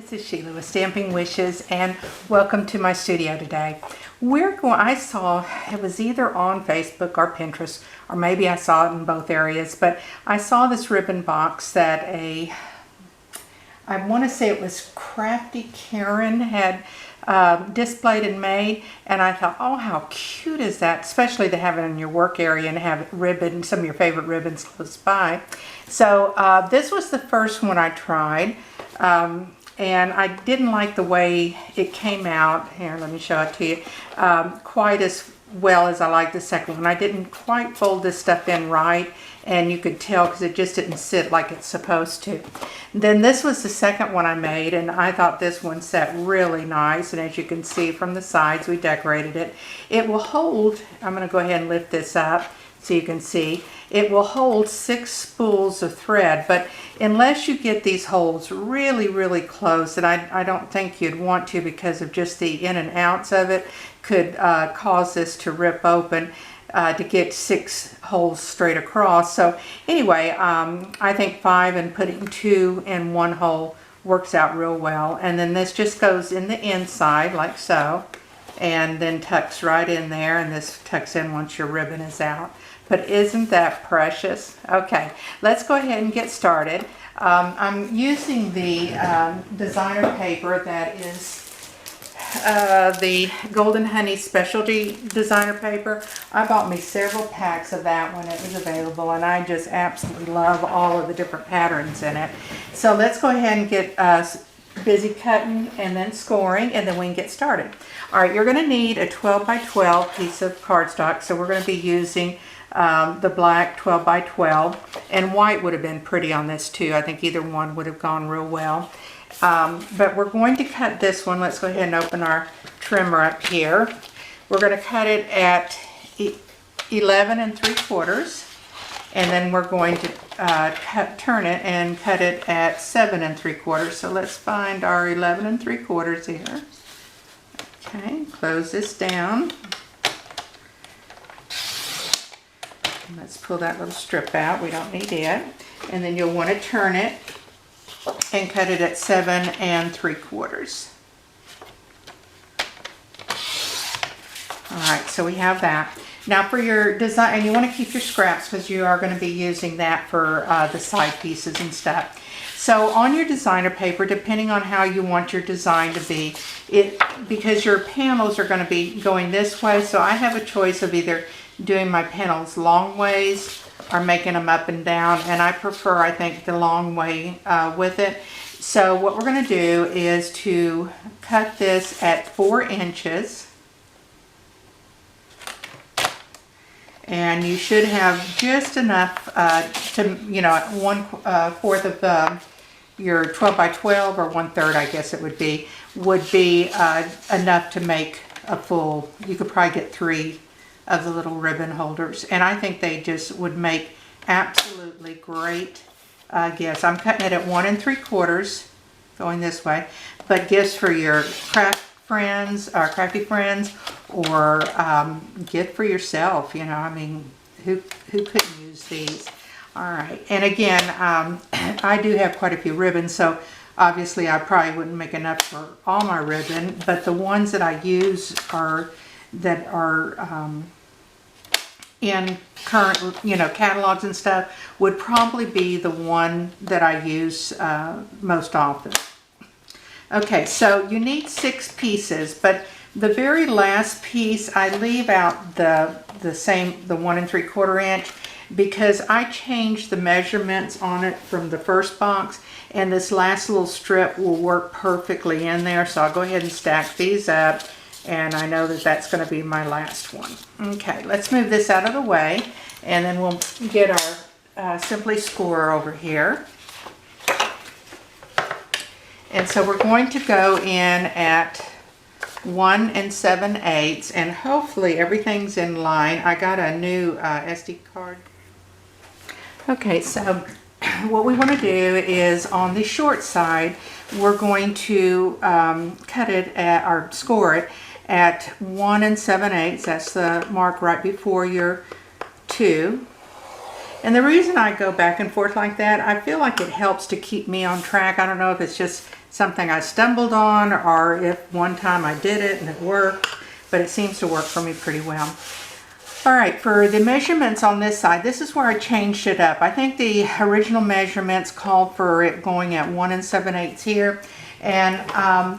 This is Sheila with Stamping Wishes, and welcome to my studio today. I saw, it was either on Facebook or Pinterest, or maybe I saw it in both areas, but I saw this ribbon box that I want to say it was Crafty Karen had displayed and made, and I thought, oh, how cute is that, especially to have it in your work area and have ribbon, some of your favorite ribbons close by. So this was the first one I tried. And I didn't like the way it came out. Here, let me show it to you. Quite as well as I like the second one. I didn't quite fold this stuff in right, and you could tell because it just didn't sit like it's supposed to. Then this was the second one I made, and I thought this one sat really nice. And as you can see from the sides, we decorated it. It will hold, I'm going to go ahead and lift this up so you can see. It will hold 6 spools of thread, but unless you get these holes really, really close, and I don't think you'd want to because of just the in and outs of it, could cause this to rip open to get 6 holes straight across. So anyway, I think 5 and putting 2 in 1 hole works out real well. And then this just goes in the inside like so, and then tucks right in there, and this tucks in once your ribbon is out. But isn't that precious? Okay, let's go ahead and get started. I'm using the designer paper that is the Golden Honey Specialty Designer Paper. I bought me several packs of that when it was available, and I just absolutely love all of the different patterns in it. So let's go ahead and get busy cutting and then scoring, and then we can get started. All right, you're going to need a 12 by 12 piece of cardstock, so we're going to be using the black 12 by 12, and white would have been pretty on this too. I think either one would have gone real well. But we're going to cut this one. Let's go ahead and open our trimmer up here. We're going to cut it at 11 3/4, and then we're going to turn it and cut it at 7 3/4. So let's find our 11 3/4 here. Okay, close this down. Let's pull that little strip out. We don't need it. And then you'll want to turn it and cut it at 7 3/4. All right, so we have that. Now for your design, and you want to keep your scraps because you are going to be using that for the side pieces and stuff. So on your designer paper, depending on how you want your design to be, because your panels are going to be going this way, so I have a choice of either doing my panels long ways or making them up and down, and I prefer, I think, the long way with it. So what we're going to do is to cut this at 4 inches, and you should have just enough to, you know, 1/4 of your 12 by 12, or 1/3, I guess it would be enough to make a full. You could probably get 3 of the little ribbon holders, and I think they just would make absolutely great gifts. I'm cutting it at 1 3/4, going this way, but gifts for your craft friends or crafty friends, or gift for yourself. You know, I mean, who couldn't use these? All right, and again, I do have quite a few ribbons, so obviously I probably wouldn't make enough for all my ribbon, but the ones that I use that are in current, you know, catalogs and stuff would probably be the one that I use most often. Okay, so you need 6 pieces, but the very last piece I leave out the 1 3/4 inch because I changed the measurements on it from the first box, and this last little strip will work perfectly in there. So I'll go ahead and stack these up, and I know that that's going to be my last one. Okay, let's move this out of the way, and then we'll get our Simply Scorer over here. And so we're going to go in at 1 7/8, and hopefully everything's in line. I got a new SD card. Okay, so what we want to do is on the short side, we're going to cut it at, or score it at 1 7/8. That's the mark right before your 2. And the reason I go back and forth like that, I feel like it helps to keep me on track. I don't know if it's just something I stumbled on, or if one time I did it and it worked, but it seems to work for me pretty well. All right, for the measurements on this side, this is where I changed it up. I think the original measurements called for it going at 1 7/8 here. And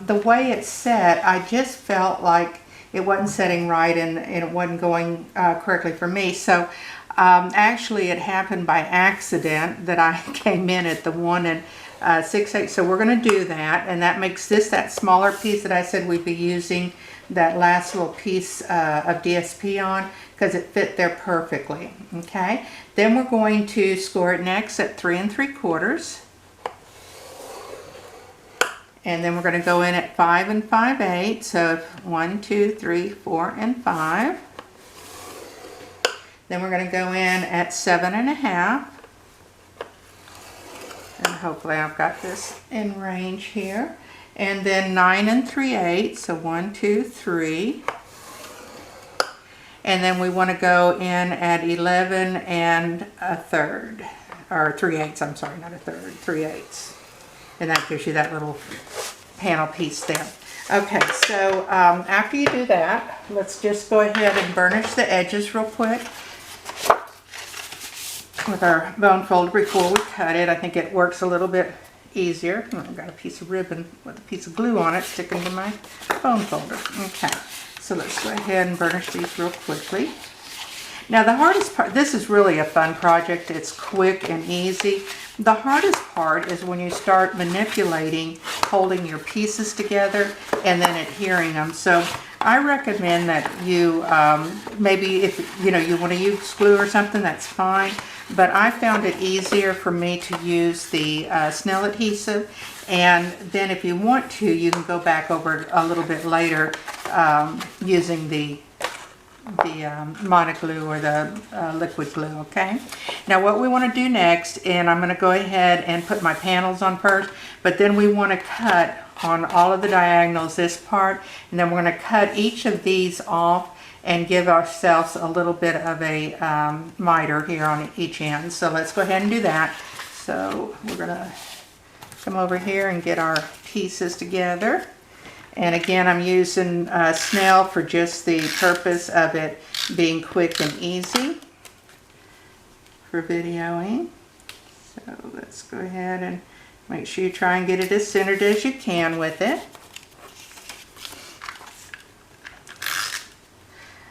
the way it's set, I just felt like it wasn't setting right, and it wasn't going correctly for me. So actually it happened by accident that I came in at the 1 6/8. So we're going to do that, and that makes this that smaller piece that I said we'd be using that last little piece of DSP on, because it fit there perfectly. Okay, then we're going to score it next at 3 3/4, and then we're going to go in at 5 5/8. So 1 2 3 4 and 5. Then we're going to go in at 7 1/2, and hopefully I've got this in range here. And then 9 3/8, so 1 2 3. And then we want to go in at 11 1/3, or 3/8. I'm sorry, not 1/3, 3/8. And that gives you that little panel piece there. Okay, so after you do that, let's just go ahead and burnish the edges real quick with our bone folder before we cut it. I think it works a little bit easier. I've got a piece of ribbon with a piece of glue on it sticking to my bone folder. Okay, so let's go ahead and burnish these real quickly. Now the hardest part, this is really a fun project. It's quick and easy. The hardest part is when you start manipulating, holding your pieces together and then adhering them. So I recommend that you, maybe if you want to use glue or something, that's fine. But I found it easier for me to use the Snell adhesive, and then if you want to, you can go back over it a little bit later using the Monoglue or the liquid glue. Okay, now what we want to do next, and I'm going to go ahead and put my panels on first, but then we want to cut on all of the diagonals, this part, and then we're going to cut each of these off and give ourselves a little bit of a miter here on each end. So let's go ahead and do that. So we're going to come over here and get our pieces together. And again, I'm using Snell for just the purpose of it being quick and easy for videoing. So let's go ahead and make sure you try and get it as centered as you can with it.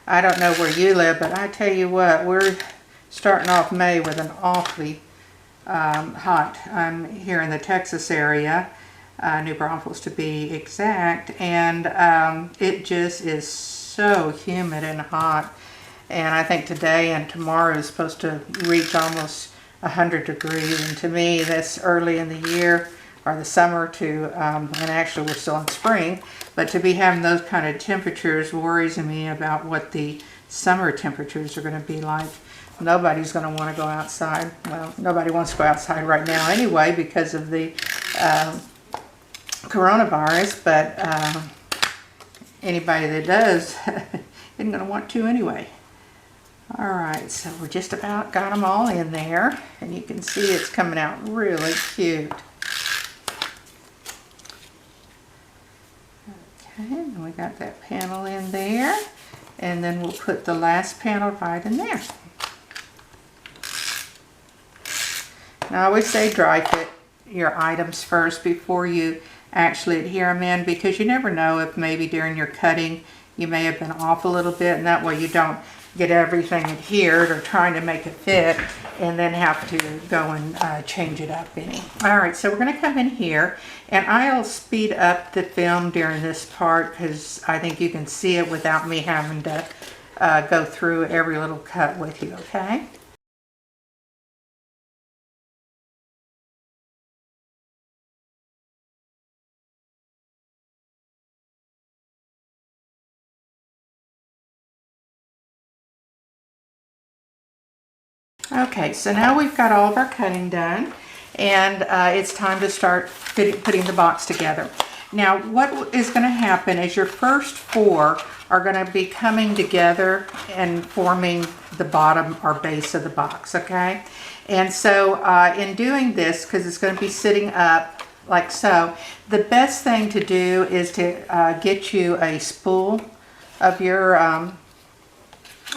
I don't know where you live, but I tell you what, we're starting off May with an awfully hot. I'm here in the Texas area, New Braunfels to be exact, and it just is so humid and hot. And I think today and tomorrow is supposed to reach almost 100 degrees, and to me that's early in the year or the summer to, and actually we're still in spring, but to be having those kind of temperatures worries me about what the summer temperatures are going to be like. Nobody's going to want to go outside. Well, nobody wants to go outside right now anyway because of the coronavirus, but anybody that does isn't going to want to anyway. All right, so we're just about got them all in there, and you can see it's coming out really cute. Okay, and we got that panel in there, and then we'll put the last panel right in there. Now I always say dry fit your items first before you actually adhere them in, because you never know if maybe during your cutting you may have been off a little bit, and that way you don't get everything adhered or trying to make it fit and then have to go and change it up any. All right, so we're going to come in here, and I'll speed up the film during this part because I think you can see it without me having to go through every little cut with you, okay? Okay, so now we've got all of our cutting done, and it's time to start putting the box together. Now what is going to happen is your first four are going to be coming together and forming the bottom or base of the box, okay? And so in doing this, because it's going to be sitting up like so. The best thing to do is to get you a spool of your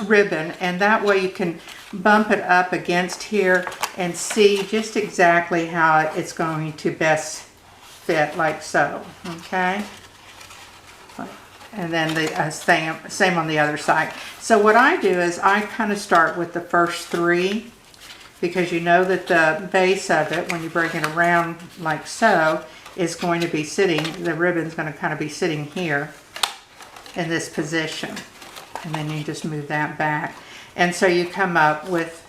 ribbon, and that way you can bump it up against here and see just exactly how it's going to best fit, like so. Okay, and then the same on the other side. So what I do is I kind of start with the first three, because you know that the base of it, when you bring it around like so, is going to be sitting, the ribbon's going to kind of be sitting here in this position. And then you just move that back. And so you come up with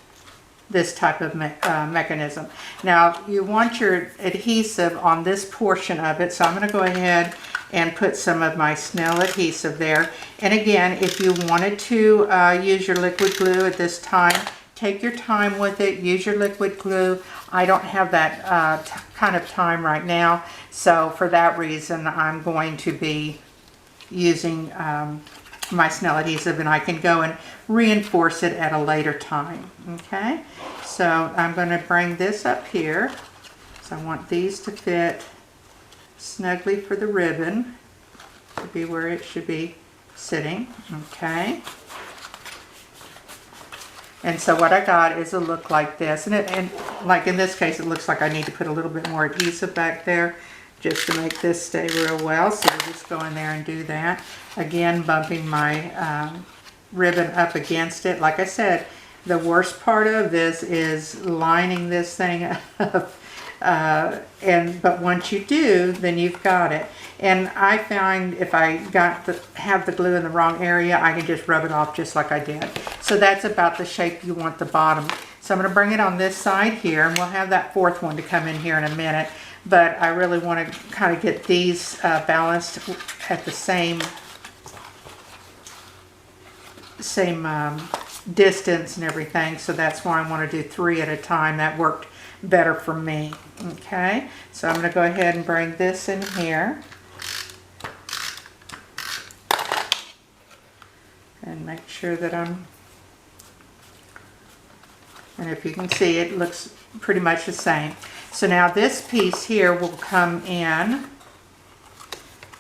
this type of mechanism. Now you want your adhesive on this portion of it, so I'm going to go ahead and put some of my Snell adhesive there. And again, if you wanted to use your liquid glue at this time, take your time with it, use your liquid glue. I don't have that kind of time right now, so for that reason I'm going to be using my Snell adhesive, and I can go and reinforce it at a later time. Okay, so I'm going to bring this up here. So I want these to fit snugly for the ribbon to be where it should be sitting. Okay. And so what I got is a look like this, and like in this case, it looks like I need to put a little bit more adhesive back there just to make this stay real well. So we'll just go in there and do that. Again, bumping my ribbon up against it. Like I said, the worst part of this is lining this thing up. But once you do, then you've got it. And I find if I have the glue in the wrong area, I can just rub it off just like I did. So that's about the shape you want the bottom. So I'm going to bring it on this side here, and we'll have that fourth one to come in here in a minute. But I really want to kind of get these balanced at the same distance and everything. So that's why I want to do 3 at a time. That worked better for me. Okay, so I'm going to go ahead and bring this in here and make sure that and if you can see, it looks pretty much the same. So now this piece here will come in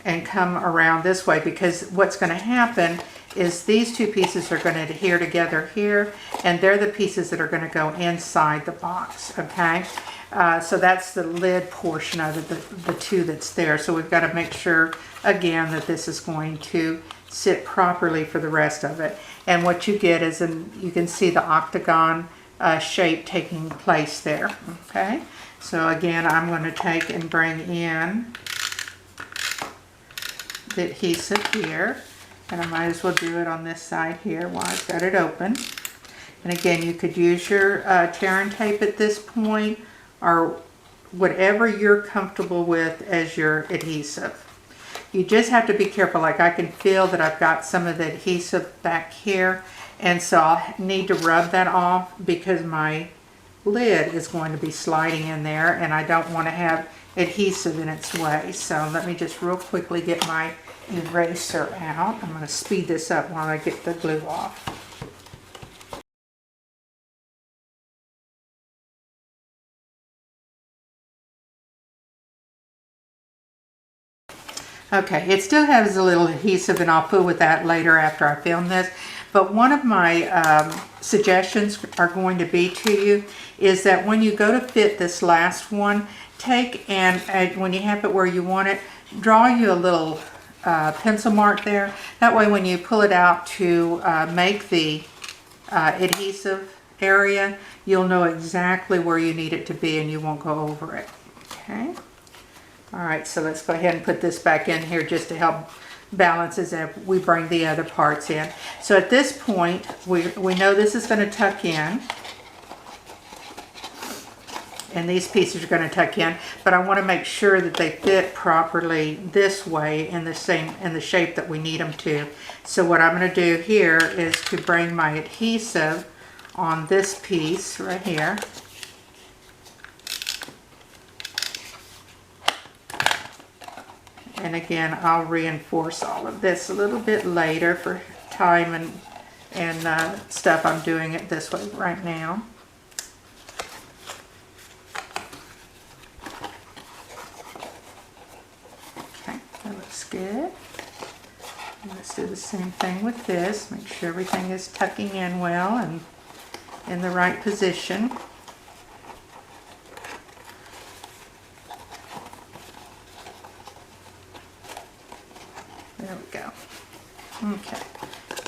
and come around this way, because what's going to happen is these two pieces are going to adhere together here, and they're the pieces that are going to go inside the box. Okay, so that's the lid portion of it, the two that's there. So we've got to make sure again that this is going to sit properly for the rest of it. And what you get is, you can see the octagon shape taking place there. Okay, so again, I'm going to take and bring in the adhesive here. And I might as well do it on this side here while I've got it open. And again, you could use your tear and tape at this point, or whatever you're comfortable with as your adhesive. You just have to be careful. Like I can feel that I've got some of the adhesive back here, and so I'll need to rub that off because my lid is going to be sliding in there, and I don't want to have adhesive in its way. So let me just real quickly get my eraser out. I'm going to speed this up while I get the glue off. Okay, it still has a little adhesive, and I'll fool with that later after I film this. But one of my suggestions are going to be to you is that when you go to fit this last one, take and when you have it where you want it, draw you a little pencil mark there. That way when you pull it out to make the adhesive area, you'll know exactly where you need it to be and you won't go over it. Okay. All right, so let's go ahead and put this back in here just to help balance as we bring the other parts in. So at this point, we know this is going to tuck in. And these pieces are going to tuck in, but I want to make sure that they fit properly this way in the shape that we need them to. So what I'm going to do here is to bring my adhesive on this piece right here. And again, I'll reinforce all of this a little bit later for time and stuff. I'm doing it this way right now. good. And let's do the same thing with this. Make sure everything is tucking in well and in the right position. There we go. Okay,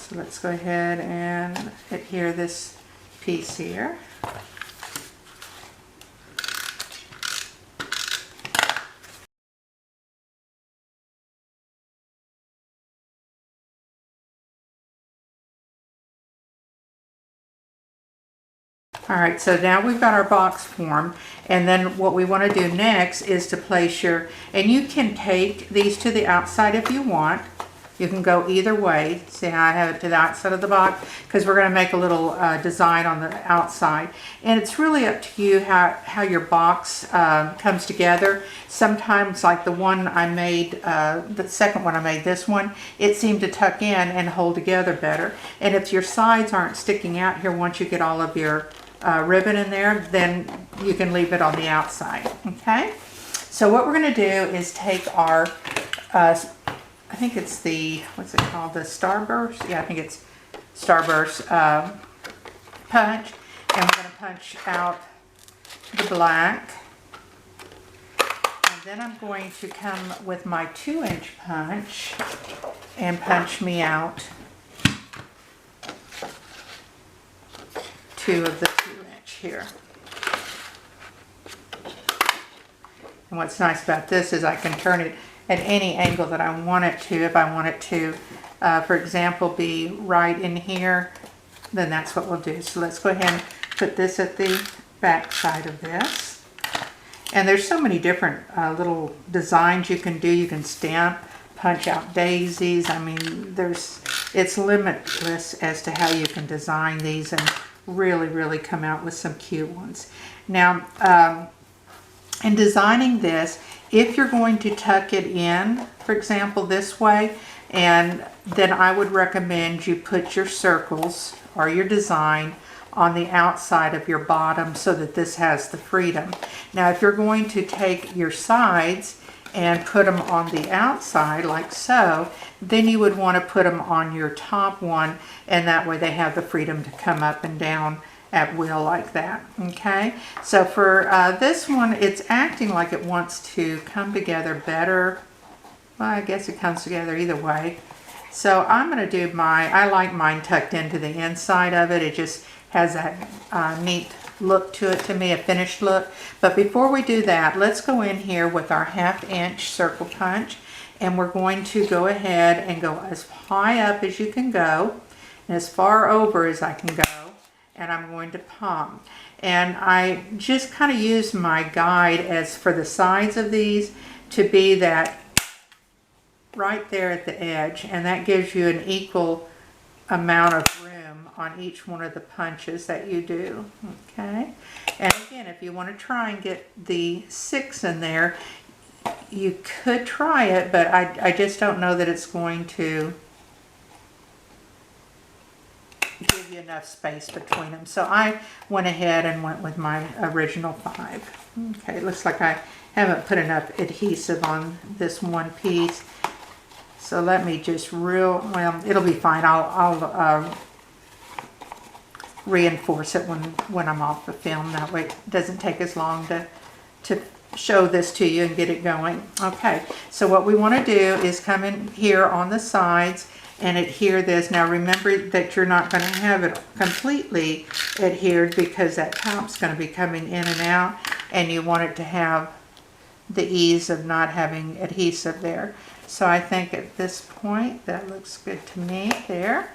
so let's go ahead and adhere this piece here. All right, so now we've got our box formed, and then what we want to do next is to place your, and you can take these to the outside if you want. You can go either way. See how I have it to the outside of the box? Because we're going to make a little design on the outside. And it's really up to you how your box comes together. Sometimes, like the one I made, the second one I made, this one, it seemed to tuck in and hold together better. And if your sides aren't sticking out here once you get all of your ribbon in there, then you can leave it on the outside. Okay? So what we're going to do is take our I think it's the, what's it called, the Starburst? Yeah, I think it's Starburst punch. And we're going to punch out the black. And then I'm going to come with my 2-inch punch and punch me out 2 of the 2-inch here. And what's nice about this is I can turn it at any angle that I want it to. If I want it to, for example, be right in here, then that's what we'll do. So let's go ahead and put this at the back side of this. And there's so many different little designs you can do. You can stamp, punch out daisies. I mean, it's limitless as to how you can design these and really come out with some cute ones. Now, in designing this, if you're going to tuck it in, for example, this way, and then I would recommend you put your circles or your design on the outside of your bottom so that this has the freedom. Now, if you're going to take your sides and put them on the outside like so, then you would want to put them on your top one, and that way they have the freedom to come up and down at will like that. Okay, so for this one, it's acting like it wants to come together better. Well, I guess it comes together either way. So I'm going to do I like mine tucked into the inside of it. It just has that neat look to it to me, a finished look. But before we do that, let's go in here with our 1/2 inch circle punch, and we're going to go ahead and go as high up as you can go and as far over as I can go. And I'm going to palm. And I just kind of use my guide as for the sides of these to be that right there at the edge, and that gives you an equal amount of room on each one of the punches that you do. Okay, and again, if you want to try and get the 6 in there, you could try it, but I just don't know that it's going to give you enough space between them. So I went ahead and went with my original 5. Okay, looks like I haven't put enough adhesive on this one piece. So let me just well, it'll be fine. I'll reinforce it when I'm off the film. That way it doesn't take as long to show this to you and get it going. Okay, so what we want to do is come in here on the sides and adhere this. Now remember that you're not going to have it completely adhered because that top's going to be coming in and out, and you want it to have the ease of not having adhesive there. So I think at this point that looks good to me there.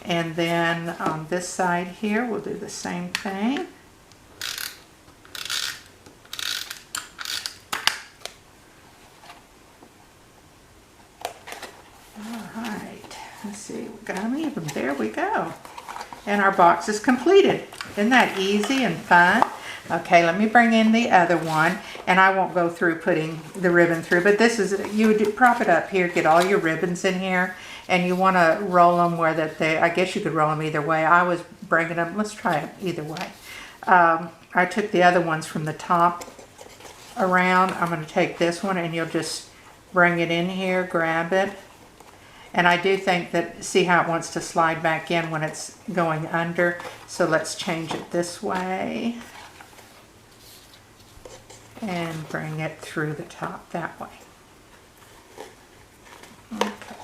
And then on this side here we'll do the same thing. Let's see, we got them even. There we go. And our box is completed. Isn't that easy and fun? Okay, let me bring in the other one, and I won't go through putting the ribbon through, but this is, you would prop it up here, get all your ribbons in here, and you want to roll them where that I guess you could roll them either way. I was bringing them, let's try it either way. I took the other ones from the top around. I'm going to take this one, and you'll just bring it in here, grab it. And I do think that, see how it wants to slide back in when it's going under. So let's change it this way. And bring it through the top that way. Okay.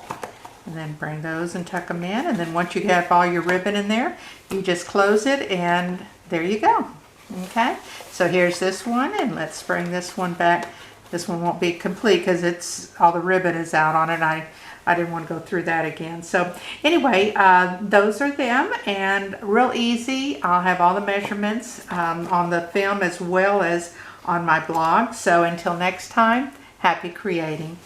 And then bring those and tuck them in. And then once you have all your ribbon in there, you just close it and there you go. Okay, so here's this one, and let's bring this one back. This one won't be complete because it's all the ribbon is out on it. I didn't want to go through that again. So anyway, those are them, and real easy. I'll have all the measurements on the film as well as on my blog. So until next time, happy creating.